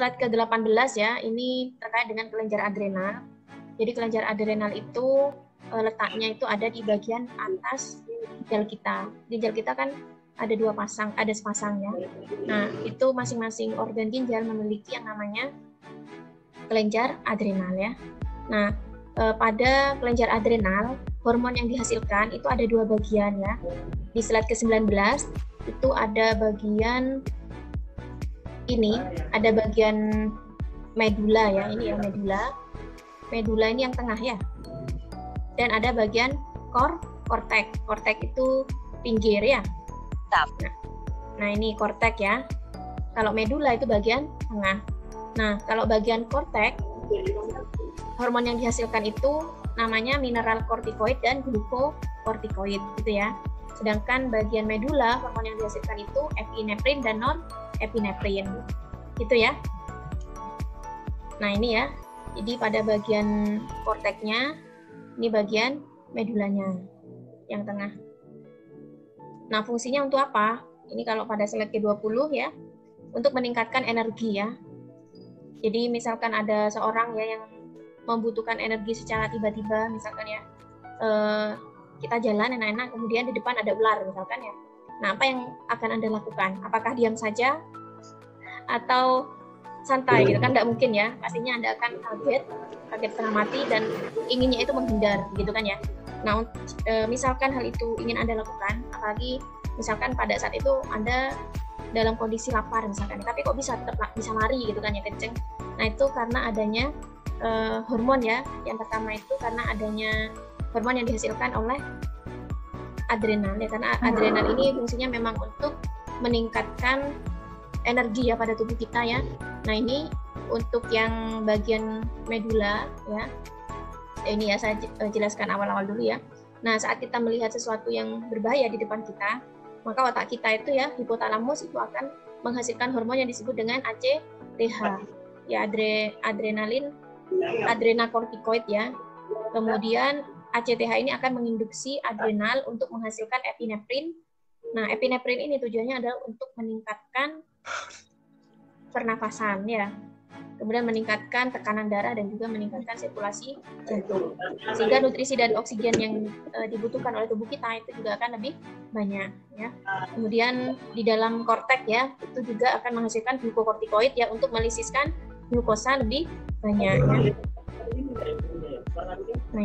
slide ke-18 ya, ini terkait dengan kelenjar adrenal. Jadi kelenjar adrenal itu letaknya itu ada di bagian atas ginjal kita. Ginjal kita kan ada dua pasang, ada sepasang ya. Nah, itu masing-masing organ ginjal memiliki yang namanya kelenjar adrenal ya. Nah, pada kelenjar adrenal, hormon yang dihasilkan itu ada dua bagian ya. Di slide ke-19 itu ada bagian ini, ada bagian medula ya, ini ya medula. Medula ini yang tengah ya. Dan ada bagian kortek. Kortek itu pinggir ya. Nah, ini kortek ya. Kalau medula itu bagian tengah. Nah, kalau bagian kortek, hormon yang dihasilkan itu namanya mineral kortikoid dan glukokortikoid gitu ya. Sedangkan bagian medula, hormon yang dihasilkan itu epinefrin dan non-epinefrin. Gitu ya. Nah, ini ya. Jadi pada bagian korteknya, ini bagian medulanya yang tengah. Nah, fungsinya untuk apa? Ini kalau pada slide ke-20 ya, untuk meningkatkan energi ya. Jadi misalkan ada seorang ya yang membutuhkan energi secara tiba-tiba, misalkan ya, kita jalan enak-enak, kemudian di depan ada ular misalkan ya. Nah, apa yang akan Anda lakukan? Apakah diam saja atau santai gitu kan? Nggak mungkin ya, pastinya Anda akan kaget setengah mati dan inginnya itu menghindar gitu kan ya. Nah, misalkan hal itu ingin Anda lakukan, apalagi misalkan pada saat itu Anda dalam kondisi lapar misalkan, tapi kok bisa lari gitu kan ya, kenceng. Nah, itu karena adanya hormon ya. Yang pertama itu karena adanya hormon yang dihasilkan oleh adrenal ya, karena adrenal ini fungsinya memang untuk meningkatkan energi ya pada tubuh kita ya. Nah, ini untuk yang bagian medula ya. Ini ya saya jelaskan awal-awal dulu ya. Nah, saat kita melihat sesuatu yang berbahaya di depan kita, maka otak kita itu ya, hipotalamus itu akan menghasilkan hormon yang disebut dengan ACTH. Ya, adrenokortikoid ya. Kemudian ACTH ini akan menginduksi adrenal untuk menghasilkan epinefrin. Nah, epinefrin ini tujuannya adalah untuk meningkatkan pernafasan ya. Kemudian meningkatkan tekanan darah dan juga meningkatkan sirkulasi jantung. Sehingga nutrisi dan oksigen yang dibutuhkan oleh tubuh kita itu juga akan lebih banyak ya. Kemudian di dalam kortek ya, itu juga akan menghasilkan glukokortikoid ya untuk melisiskan glukosa lebih banyak ya. Nah,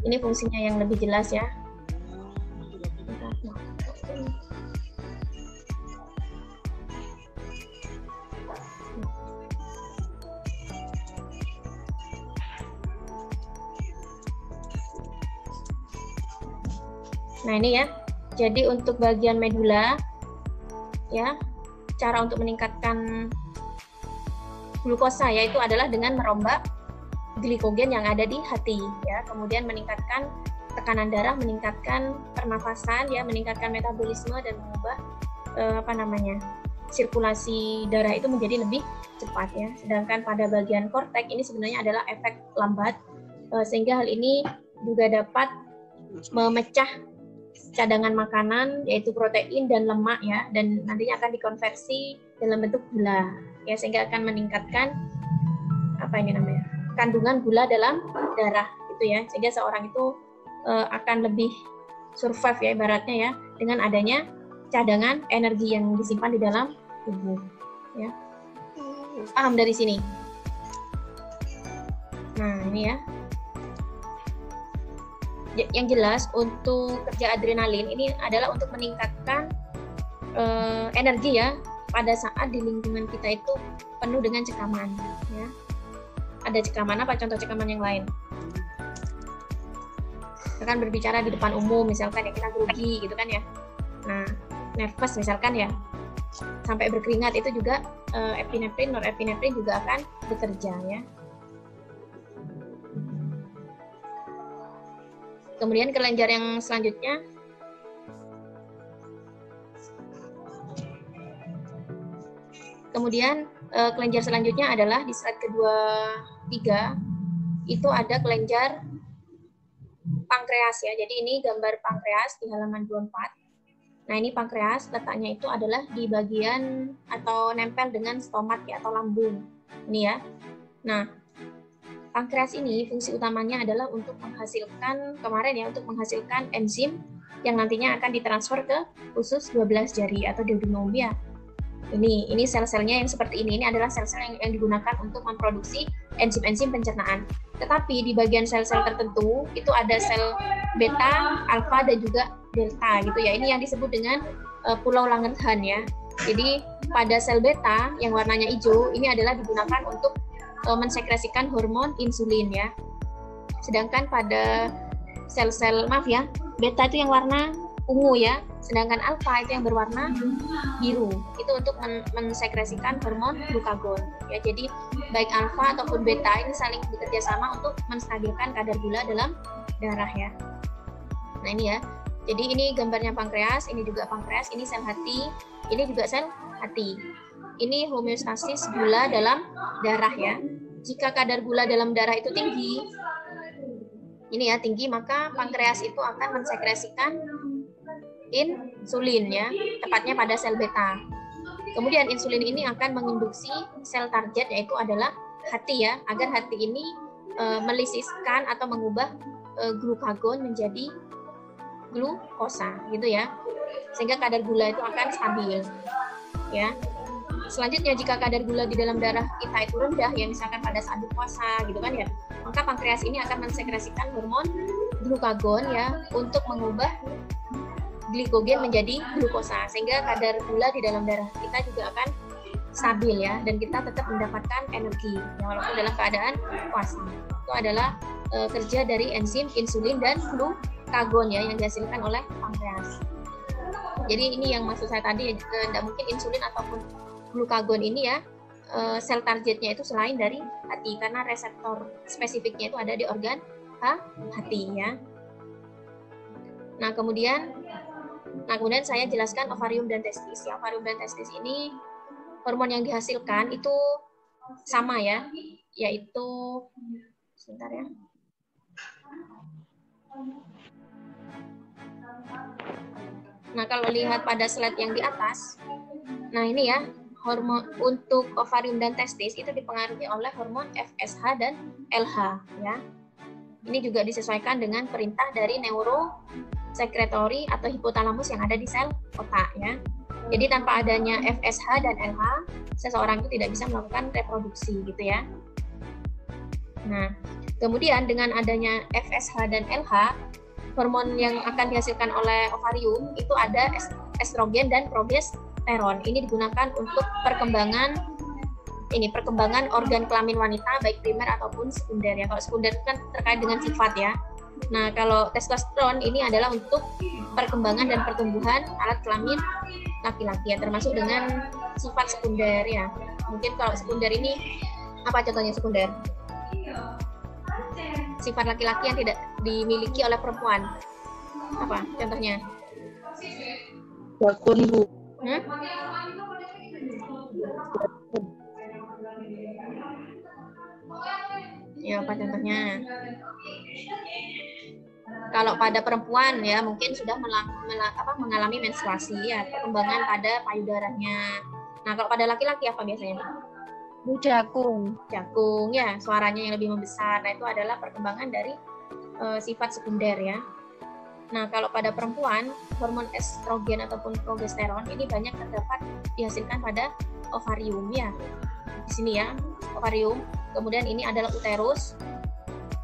ini fungsinya yang lebih jelas ya. Nah, ini ya. Jadi untuk bagian medula ya, cara untuk meningkatkan glukosa yaitu adalah dengan merombak glikogen yang ada di hati ya. Kemudian meningkatkan tekanan darah, meningkatkan pernafasan ya, meningkatkan metabolisme dan mengubah sirkulasi darah itu menjadi lebih cepat ya. Sedangkan pada bagian kortek ini sebenarnya adalah efek lambat, sehingga hal ini juga dapat memecah cadangan makanan yaitu protein dan lemak ya, dan nantinya akan dikonversi dalam bentuk gula ya, sehingga akan meningkatkan kandungan gula dalam darah itu ya, sehingga seorang itu akan lebih survive ya ibaratnya ya, dengan adanya cadangan energi yang disimpan di dalam tubuh ya. Paham dari sini? Nah, ini ya. Yang jelas untuk kerja adrenalin ini adalah untuk meningkatkan energi ya pada saat di lingkungan kita itu penuh dengan cekaman ya. Ada cekaman apa? Contoh cekaman yang lain. Kita kan berbicara di depan umum misalkan ya, kita grogi gitu kan ya. Nah, nervous misalkan ya, sampai berkeringat, itu juga epinefrin, norepinefrin juga akan bekerja ya. Kemudian kelenjar yang selanjutnya, kelenjar selanjutnya adalah di slide ke-23, itu ada kelenjar pankreas ya. Jadi ini gambar pankreas di halaman 24. Nah, ini pankreas, letaknya itu adalah di bagian atau nempel dengan stomat ya, atau lambung. Ini ya. Nah, pankreas ini fungsi utamanya adalah untuk menghasilkan, kemarin ya, untuk menghasilkan enzim yang nantinya akan ditransfer ke usus 12 jari atau duodenum ya. Ini sel-selnya yang seperti ini adalah sel-sel yang digunakan untuk memproduksi enzim-enzim pencernaan. Tetapi di bagian sel-sel tertentu itu ada sel beta, alfa, dan juga delta gitu ya. Ini yang disebut dengan pulau Langerhans ya. Jadi pada sel beta yang warnanya hijau ini adalah digunakan untuk mensekresikan hormon insulin ya. Sedangkan pada sel-sel beta itu yang warna ungu ya. Sedangkan alfa itu yang berwarna biru. Itu untuk mensekresikan hormon glukagon ya. Jadi baik alfa ataupun beta ini saling bekerja sama untuk menstabilkan kadar gula dalam darah ya. Nah, ini ya. Jadi ini gambarnya pankreas, ini juga pankreas, ini sel hati, ini juga sel hati. Ini homeostasis gula dalam darah ya. Jika kadar gula dalam darah itu tinggi, ini ya tinggi, maka pankreas itu akan mensekresikan insulin ya, tepatnya pada sel beta. Kemudian insulin ini akan menginduksi sel target yaitu adalah hati ya, agar hati ini melisiskan atau mengubah glukagon menjadi glukosa gitu ya, sehingga kadar gula itu akan stabil ya. Selanjutnya jika kadar gula di dalam darah kita itu rendah ya, misalkan pada saat berpuasa gitu kan ya, maka pankreas ini akan mensekresikan hormon glukagon ya untuk mengubah glikogen menjadi glukosa, sehingga kadar gula di dalam darah kita juga akan stabil ya, dan kita tetap mendapatkan energi ya, walaupun dalam keadaan puasa. Itu adalah kerja dari enzim insulin dan glukagon ya yang dihasilkan oleh pankreas. Jadi ini yang maksud saya tadi, tidak mungkin insulin ataupun glukagon ini ya sel targetnya itu selain dari hati, karena reseptor spesifiknya itu ada di organ hati ya. Nah kemudian saya jelaskan ovarium dan testis ya. Ovarium dan testis ini hormon yang dihasilkan itu sama ya, yaitu sebentar ya. Nah, kalau lihat pada slide yang di atas, nah ini ya, hormon untuk ovarium dan testis itu dipengaruhi oleh hormon FSH dan LH ya. Ini juga disesuaikan dengan perintah dari neurosekretori atau hipotalamus yang ada di sel otak ya. Jadi tanpa adanya FSH dan LH, seseorang itu tidak bisa melakukan reproduksi gitu ya. Nah, kemudian dengan adanya FSH dan LH, hormon yang akan dihasilkan oleh ovarium itu ada estrogen dan progesteron. Ini digunakan untuk perkembangan organ kelamin wanita baik primer ataupun sekunder ya. Kalau sekunder itu kan terkait dengan sifat ya. Nah, kalau testosteron ini adalah untuk perkembangan dan pertumbuhan alat kelamin laki-laki ya, termasuk dengan sifat sekunder ya. Mungkin kalau sekunder ini apa contohnya sekunder? Sifat laki-laki yang tidak dimiliki oleh perempuan. Apa contohnya? Jakun, Bu. Ya, apa contohnya? Kalau pada perempuan ya mungkin sudah mengalami menstruasi ya, perkembangan pada payudaranya. Nah, kalau pada laki-laki apa biasanya? Bu, jakung. Jakung ya, suaranya yang lebih membesar. Nah, itu adalah perkembangan dari sifat sekunder ya. Nah, kalau pada perempuan, hormon estrogen ataupun progesteron ini banyak terdapat dihasilkan pada ovarium ya. Di sini ya, ovarium. Kemudian ini adalah uterus,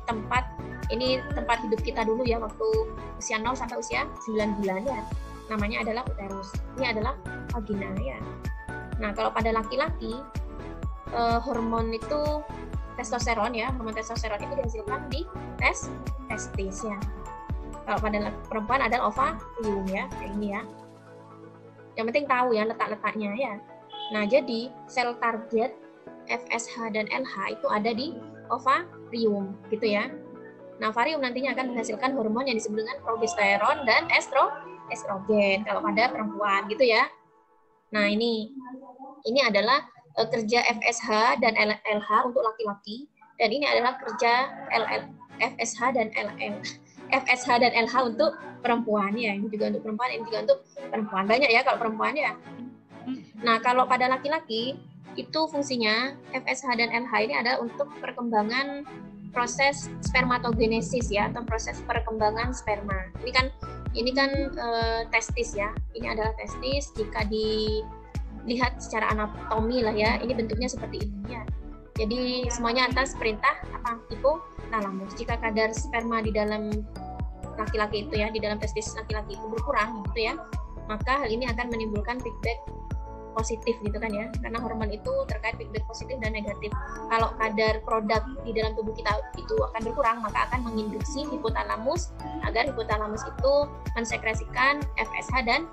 tempat hidup kita dulu ya, waktu usia 0 sampai usia 9 bulan ya. Namanya adalah uterus. Ini adalah vagina ya. Nah, kalau pada laki-laki, hormon itu testosteron ya, hormon testosteron itu dihasilkan di testis ya. Kalau pada perempuan adalah ovarium ya, kayak ini ya. Yang penting tahu ya letak-letaknya ya. Nah, jadi sel target FSH dan LH itu ada di ovarium gitu ya. Nah, ovarium nantinya akan menghasilkan hormon yang disebut dengan progesteron dan estrogen kalau pada perempuan gitu ya. Nah, ini adalah kerja FSH dan LH untuk laki-laki, dan ini adalah kerja FSH dan FSH dan LH untuk perempuan ya. Ini juga untuk perempuan, ini juga untuk perempuan. Banyak ya kalau perempuan ya. Nah, kalau pada laki-laki itu fungsinya FSH dan LH ini adalah untuk perkembangan proses spermatogenesis ya, atau proses perkembangan sperma. Ini kan testis ya. Ini adalah testis. Jika dilihat secara anatomi lah ya, ini bentuknya seperti ini ya. Jadi semuanya atas perintah hipotalamus. Jika kadar sperma di dalam laki-laki itu ya, di dalam testis laki-laki itu berkurang gitu ya, maka hal ini akan menimbulkan feedback positif gitu kan ya, karena hormon itu terkait feedback positif dan negatif. Kalau kadar produk di dalam tubuh kita itu akan berkurang, maka akan menginduksi hipotalamus agar hipotalamus itu mensekresikan FSH dan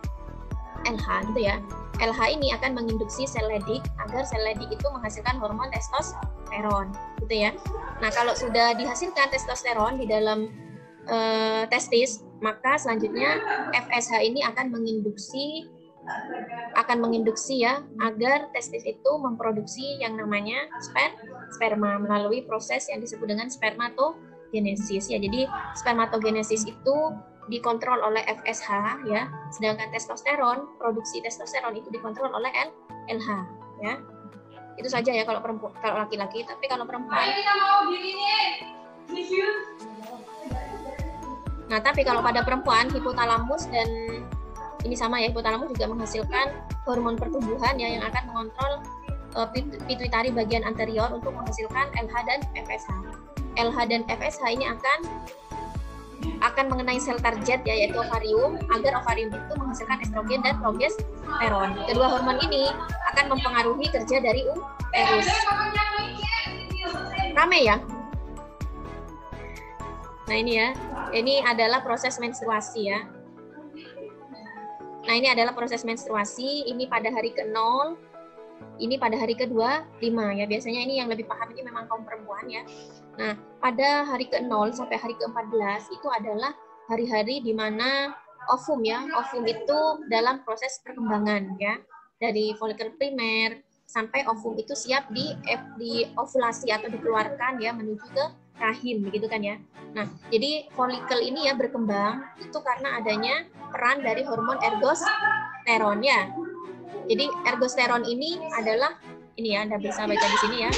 LH gitu ya. LH ini akan menginduksi sel Leydig agar sel Leydig itu menghasilkan hormon testosteron gitu ya. Nah, kalau sudah dihasilkan testosteron di dalam testis, maka selanjutnya FSH ini akan menginduksi ya agar testis itu memproduksi yang namanya sperma melalui proses yang disebut dengan spermatogenesis ya. Jadi spermatogenesis itu dikontrol oleh FSH ya, sedangkan produksi testosteron itu dikontrol oleh LH ya. Itu saja ya kalau laki-laki, tapi kalau perempuan. Nah, tapi kalau pada perempuan hipotalamus dan ini sama ya, hipotalamus juga menghasilkan hormon pertumbuhan ya yang akan mengontrol pituitari bagian anterior untuk menghasilkan LH dan FSH. LH dan FSH ini akan mengenai sel target ya, yaitu ovarium, agar ovarium itu menghasilkan estrogen dan progesteron. Kedua hormon ini akan mempengaruhi kerja dari uterus. Rame ya? Nah ini ya, ini adalah proses menstruasi ya. Nah ini adalah proses menstruasi, ini pada hari ke-0, ini pada hari ke-25 ya. Biasanya ini yang lebih paham ini memang kaum perempuan ya. Nah, pada hari ke-0 sampai hari ke-14 itu adalah hari-hari di mana ovum ya. Ovum itu dalam proses perkembangan ya. Dari folikel primer sampai ovum itu siap di ovulasi atau dikeluarkan ya menuju ke rahim begitu kan ya. Nah, jadi folikel ini ya berkembang itu karena adanya peran dari hormon ergosteron ya. Jadi ergosteron ini adalah ini ya, Anda bisa baca di sini ya.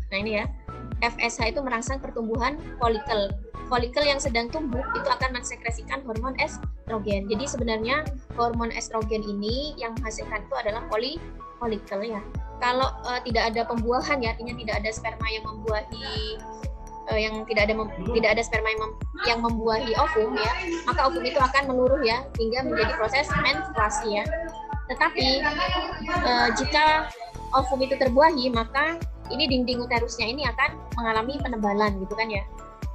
Nah ini ya, FSH itu merangsang pertumbuhan folikel. Folikel yang sedang tumbuh itu akan mensekresikan hormon estrogen. Jadi sebenarnya hormon estrogen ini yang menghasilkan itu adalah folikel ya. Kalau tidak ada pembuahan ya, artinya tidak ada sperma yang membuahi tidak ada sperma yang membuahi ovum ya, maka ovum itu akan meluruh ya hingga menjadi proses menstruasi ya. Tetapi jika ovum itu terbuahi, maka ini dinding uterusnya ini akan mengalami penebalan gitu kan ya.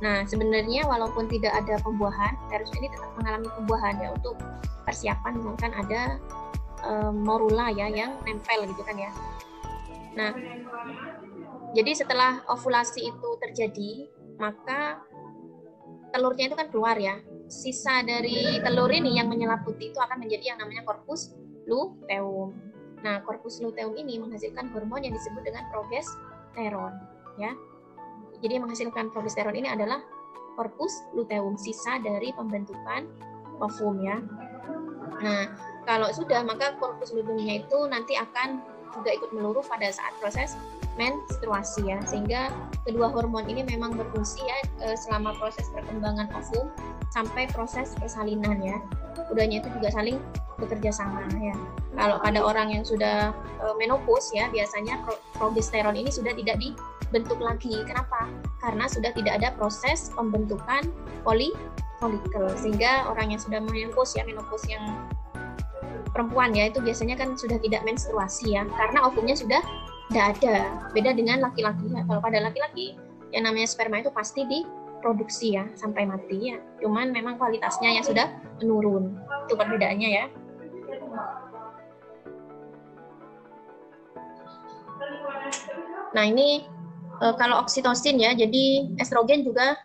Nah sebenarnya walaupun tidak ada pembuahan, uterus ini tetap mengalami pembuahan ya untuk persiapan misalkan ada morula ya yang nempel gitu kan ya. Nah jadi setelah ovulasi itu terjadi, maka telurnya itu kan keluar ya. Sisa dari telur ini yang menyelaputi itu akan menjadi yang namanya corpus luteum. Nah, corpus luteum ini menghasilkan hormon yang disebut dengan progesteron ya. Jadi yang menghasilkan progesteron ini adalah corpus luteum, sisa dari pembentukan ovum ya. Nah, kalau sudah maka corpus luteumnya itu nanti akan juga ikut meluruh pada saat proses menstruasi ya, sehingga kedua hormon ini memang berfungsi ya selama proses perkembangan ovum sampai proses persalinan ya. Keduanya itu juga saling bekerja sama ya. Kalau pada orang yang sudah menopause ya, biasanya progesteron ini sudah tidak dibentuk lagi. Kenapa? Karena sudah tidak ada proses pembentukan folikel, sehingga orang yang sudah menopause ya, menopause yang perempuan ya, itu biasanya kan sudah tidak menstruasi ya, karena ovumnya sudah tidak ada. Beda dengan laki-laki ya. Kalau pada laki-laki yang namanya sperma itu pasti diproduksi ya sampai mati ya. Cuman memang kualitasnya yang sudah menurun. Itu perbedaannya ya. Nah ini kalau oksitosin ya, jadi estrogen juga.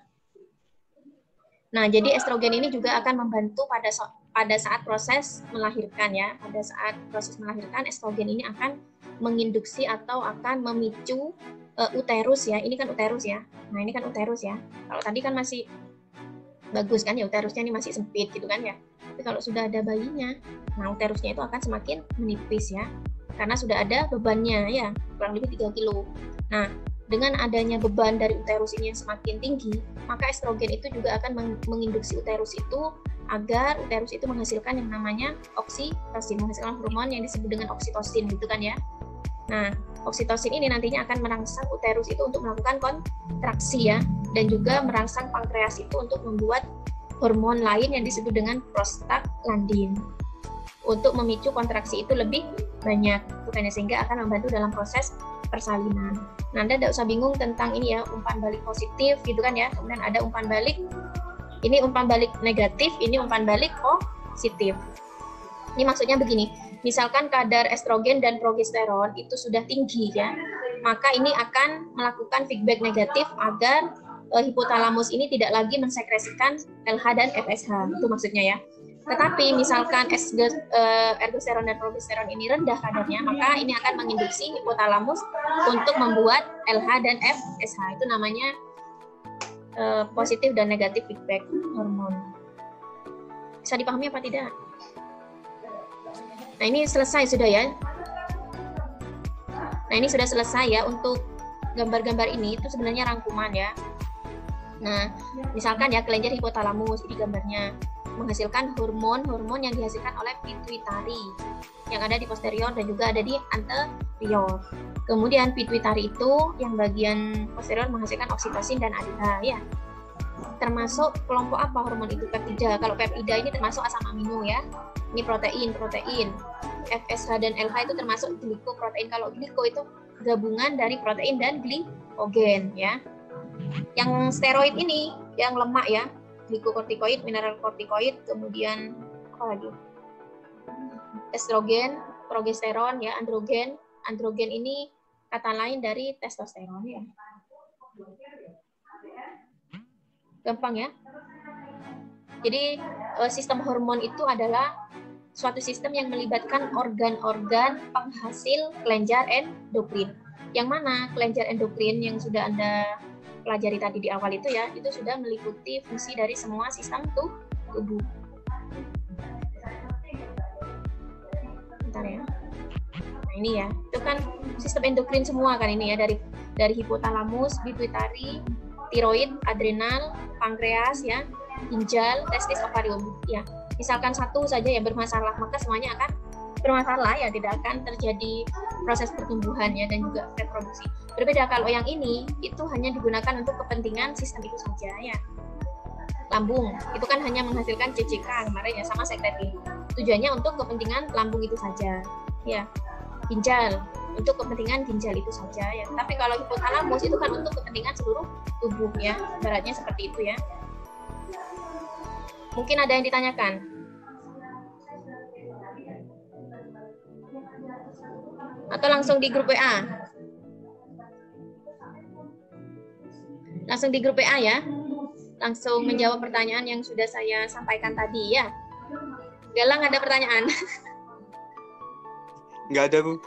Nah jadi estrogen ini juga akan membantu pada saat proses melahirkan ya. Pada saat proses melahirkan estrogen ini akan menginduksi atau akan memicu uterus ya. Ini kan uterus ya. Nah, ini kan uterus ya. Kalau tadi kan masih bagus kan ya, uterusnya ini masih sempit gitu kan ya. Tapi kalau sudah ada bayinya, nah uterusnya itu akan semakin menipis ya. Karena sudah ada bebannya ya, kurang lebih 3 kilo. Nah, dengan adanya beban dari uterus ini yang semakin tinggi, maka estrogen itu juga akan menginduksi uterus itu agar uterus itu menghasilkan yang namanya oksitosin, menghasilkan hormon yang disebut dengan oksitosin gitu kan ya. Nah, oksitosin ini nantinya akan merangsang uterus itu untuk melakukan kontraksi ya, dan juga merangsang pankreas itu untuk membuat hormon lain yang disebut dengan prostaglandin untuk memicu kontraksi itu lebih banyak, bukannya, sehingga akan membantu dalam proses persalinan. Nah, Anda tidak usah bingung tentang ini ya, umpan balik positif gitu kan ya, kemudian ada umpan balik, ini umpan balik negatif, ini umpan balik positif. Ini maksudnya begini, misalkan kadar estrogen dan progesteron itu sudah tinggi ya, maka ini akan melakukan feedback negatif agar hipotalamus ini tidak lagi mensekresikan LH dan FSH, itu maksudnya ya. Tetapi misalkan ergosteron dan progesteron ini rendah kadarnya, maka ini akan menginduksi hipotalamus untuk membuat LH dan FSH, itu namanya positif dan negatif feedback hormon. Bisa dipahami apa tidak? Nah, ini selesai sudah ya. Nah, ini sudah selesai ya untuk gambar-gambar ini, itu sebenarnya rangkuman ya. Nah, misalkan ya kelenjar hipotalamus, ini gambarnya menghasilkan hormon-hormon yang dihasilkan oleh pituitari yang ada di posterior dan juga ada di anterior. Kemudian pituitari itu yang bagian posterior menghasilkan oksitosin dan adita ya. Termasuk kelompok apa hormon itu? Peptida. Kalau peptida ini termasuk asam amino ya. Ini protein. FSH dan LH itu termasuk glikoprotein. Kalau gliko itu gabungan dari protein dan glikogen ya. Yang steroid ini, yang lemak ya, glikokortikoid, mineral kortikoid, kemudian apa lagi? Estrogen, progesteron ya, androgen. Androgen ini kata lain dari testosteron ya. Gampang ya. Jadi sistem hormon itu adalah suatu sistem yang melibatkan organ-organ penghasil kelenjar endokrin. Yang mana kelenjar endokrin yang sudah Anda pelajari tadi di awal itu ya, itu sudah meliputi fungsi dari semua sistem tubuh. Bentar ya. Nah, ini ya, itu kan sistem endokrin semua kan ini ya, dari hipotalamus, pituitari, tiroid, adrenal, pankreas ya, ginjal, testis, ovarium ya. Misalkan satu saja yang bermasalah, maka semuanya akan bermasalah ya, tidak akan terjadi proses pertumbuhan ya dan juga reproduksi. Berbeda kalau yang ini itu hanya digunakan untuk kepentingan sistem itu saja ya. Lambung itu kan hanya menghasilkan CCK kemarin ya, sama sekretin. Tujuannya untuk kepentingan lambung itu saja ya. Ginjal untuk kepentingan ginjal itu saja ya. Tapi kalau hipotalamus itu kan untuk kepentingan seluruh tubuh ya. Ibaratnya seperti itu ya. Mungkin ada yang ditanyakan? Atau langsung di grup WA? Langsung di grup WA ya. Langsung menjawab pertanyaan yang sudah saya sampaikan tadi ya. Galang ada pertanyaan? Nggak ada, Bu.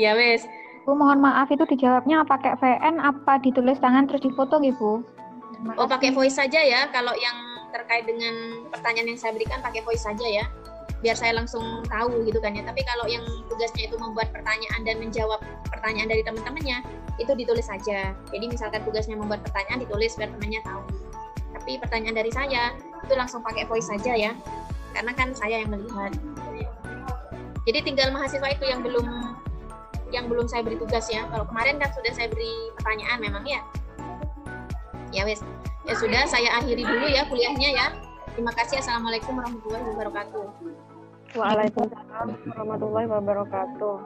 Ya wes. Bu, mohon maaf itu dijawabnya pakai VN apa ditulis tangan terus difoto gitu, Bu? Oh, pakai voice saja ya. Kalau yang terkait dengan pertanyaan yang saya berikan pakai voice saja ya. Biar saya langsung tahu gitu kan ya. Tapi kalau yang tugasnya itu membuat pertanyaan dan menjawab pertanyaan dari teman-temannya, itu ditulis saja. Jadi misalkan tugasnya membuat pertanyaan ditulis biar temannya tahu. Tapi pertanyaan dari saya itu langsung pakai voice saja ya. Karena kan saya yang melihat. Jadi tinggal mahasiswa itu yang belum saya beri tugas ya. Kalau kemarin kan sudah saya beri pertanyaan memang ya. Ya wes. Ya sudah, saya akhiri dulu ya kuliahnya ya. Terima kasih. Assalamualaikum warahmatullahi wabarakatuh. Waalaikumsalam warahmatullahi wabarakatuh.